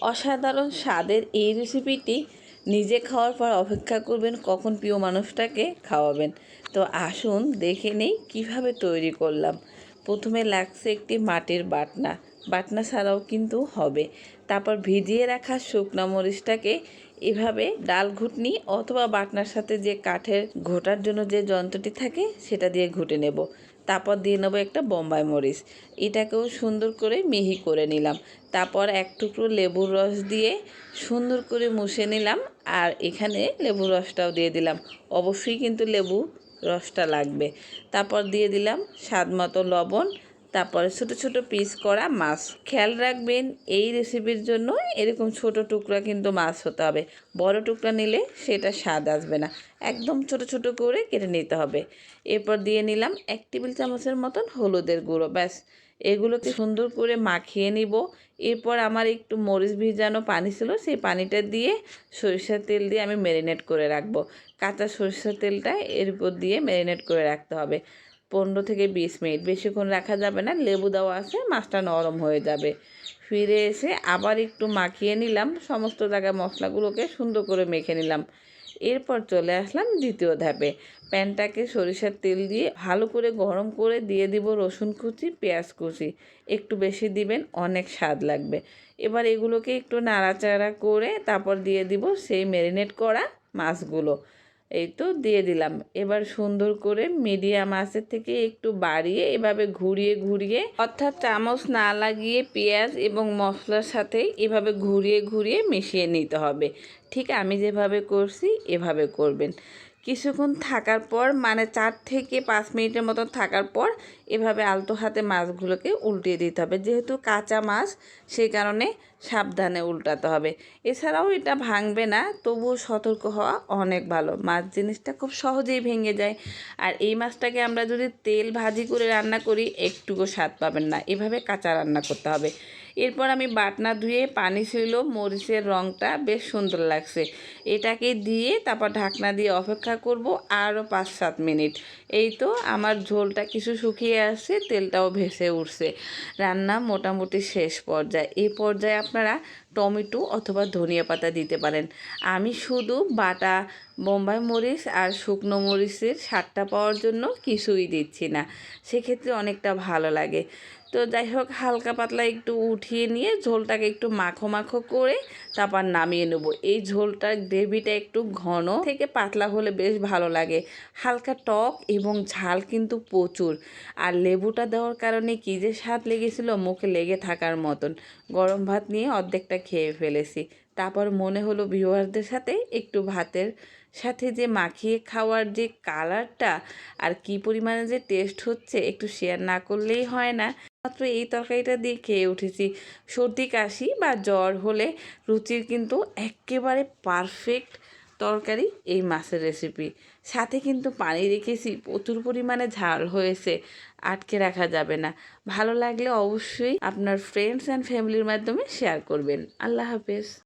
অসাধারণ স্বাদের এই রেসিপিটি নিজে খাওয়ার পর অপেক্ষা করবেন কখন প্রিয় মানুষটাকে খাওয়াবেন। তো আসুন দেখে নেই কীভাবে তৈরি করলাম। প্রথমে লাগছে একটি মাটির বাটনা, বাটনা ছাড়াও কিন্তু হবে। তারপর ভিজিয়ে রাখা শুকনো মরিচটাকে এভাবে ডাল ঘুটনি অথবা বাটনার সাথে যে কাঠের ঘোটার জন্য যে যন্ত্রটি থাকে সেটা দিয়ে ঘুটে নেব। তারপর দিয়ে নেবো একটা বোম্বাই মরিচ, এটাকেও সুন্দর করে মিহি করে নিলাম। তারপর এক টুকরো লেবুর রস দিয়ে সুন্দর করে মুছে নিলাম। আর এখানে লেবুর রসটাও দিয়ে দিলাম, অবশ্যই কিন্তু লেবু রসটা লাগবে। তারপর দিয়ে দিলাম স্বাদ মতো লবণ। তারপরে ছোট ছোট পিস করা মাছ। খেয়াল রাখবেন এই রেসিপির জন্য এরকম ছোট টুকরা কিন্তু মাছ হতে হবে, বড় টুকরা নিলে সেটা স্বাদ আসবে না। একদম ছোট ছোট করে কেটে নিতে হবে। এরপর দিয়ে নিলাম 1 টেবিল চামচের মতন হলুদের গুঁড়ো। ব্যাস, এগুলোকে সুন্দর করে মাখিয়ে নিব। এরপর আমার একটু মরিচ ভিজানো পানি ছিল, সেই পানিটা দিয়ে সরিষার তেল দিয়ে আমি ম্যারিনেট করে রাখবো। কাঁচা সরিষার তেলটা এর উপর দিয়ে ম্যারিনেট করে রাখতে হবে 15 থেকে 20 মিনিট, বেশিক্ষণ রাখা যাবে না, লেবু দেওয়া আছে, মাছটা নরম হয়ে যাবে। ফিরে এসে আবার একটু মাখিয়ে নিলাম, সমস্ত জায়গায় মশলাগুলোকে সুন্দর করে মেখে নিলাম। এরপর চলে আসলাম দ্বিতীয় ধাপে। প্যানটাকে সরিষার তেল দিয়ে ভালো করে গরম করে দিয়ে দিব রসুন কুচি, পেঁয়াজ কুচি, একটু বেশি দিবেন, অনেক স্বাদ লাগবে। এবার এগুলোকে একটু নাড়াচাড়া করে তারপর দিয়ে দিব সেই ম্যারিনেট করা মাছগুলো। এই তো দিয়ে দিলাম। এবার সুন্দর করে মিডিয়াম আঁচের থেকে একটু বাড়িয়ে এভাবে ঘুরিয়ে ঘুরিয়ে, অর্থাৎ চামচ না লাগিয়ে পেঁয়াজ এবং মশলার সাথে এভাবে ঘুরিয়ে ঘুরিয়ে মিশিয়ে নিতে হবে। ঠিক আমি যেভাবে করছি এভাবে করবেন। কিছুক্ষণ থাকার পর, মানে 4 থেকে 5 মিনিটের মতো থাকার পর এভাবে আলতো হাতে মাছগুলোকে উল্টিয়ে দিতে হবে। যেহেতু কাঁচা মাছ, সেই কারণে সাবধানে উল্টাতে হবে। এছাড়াও এটা ভাঙবে না, তবুও সতর্ক হওয়া অনেক ভালো। মাছ জিনিসটা খুব সহজেই ভেঙে যায়। আর এই মাছটাকে আমরা যদি তেল ভাজি করে রান্না করি একটুকু স্বাদ পাবেন না, এভাবে কাঁচা রান্না করতে হবে। এরপর আমি বাটনা ধুয়ে পানি ছিল, মরিচের রঙটা বেশ সুন্দর লাগছে, এটাকে দিয়ে তারপর ঢাকনা দিয়ে অপেক্ষা করব আরও 5-7 মিনিট। এই তো আমার ঝোলটা কিছু শুকিয়ে আসছে, তেলটাও ভেসে উঠছে, রান্না মোটামুটি শেষ পর্যায়ে। এই পর্যায়ে আপনারা টমেটো অথবা ধনিয়া পাতা দিতে পারেন। আমি শুধু বাটা বোম্বাই মরিচ আর শুকনো মরিচের স্বাদটা পাওয়ার জন্য কিছুই দিচ্ছি না, সেক্ষেত্রে অনেকটা ভালো লাগে। তো যাই হোক, হালকা পাতলা একটু উঠিয়ে নিয়ে ঝোলটাকে একটু মাখো মাখো করে তারপর নামিয়ে নেব। এই ঝোলটার গ্রেভিটা একটু ঘন থেকে পাতলা হলে বেশ ভালো লাগে। হালকা টক এবং ঝাল কিন্তু প্রচুর। আর লেবুটা দেওয়ার কারণে কী যে স্বাদ লেগেছিল, মুখে লেগে থাকার মতন। গরম ভাত নিয়ে অর্ধেকটা খেয়ে ফেলেছি। তারপর মনে হলো ভিউয়ারদের সাথে একটু ভাতের সাথে যে মাখিয়ে খাওয়ার যে কালারটা আর কি পরিমাণে যে টেস্ট হচ্ছে, একটু শেয়ার না করলেই হয় না। মাত্র এই তরকারিটা দিয়ে খেয়ে উঠেছি। সর্দি কাশি বা জ্বর হলে রুচির কিন্তু একেবারে পারফেক্ট তরকারি এই মাছের রেসিপি। সাথে কিন্তু পানি রেখেছি, প্রচুর পরিমাণে ঝাল হয়েছে, আটকে রাখা যাবে না। ভালো লাগলে অবশ্যই আপনার ফ্রেন্ডস অ্যান্ড ফ্যামিলির মাধ্যমে শেয়ার করবেন। আল্লাহ হাফেজ।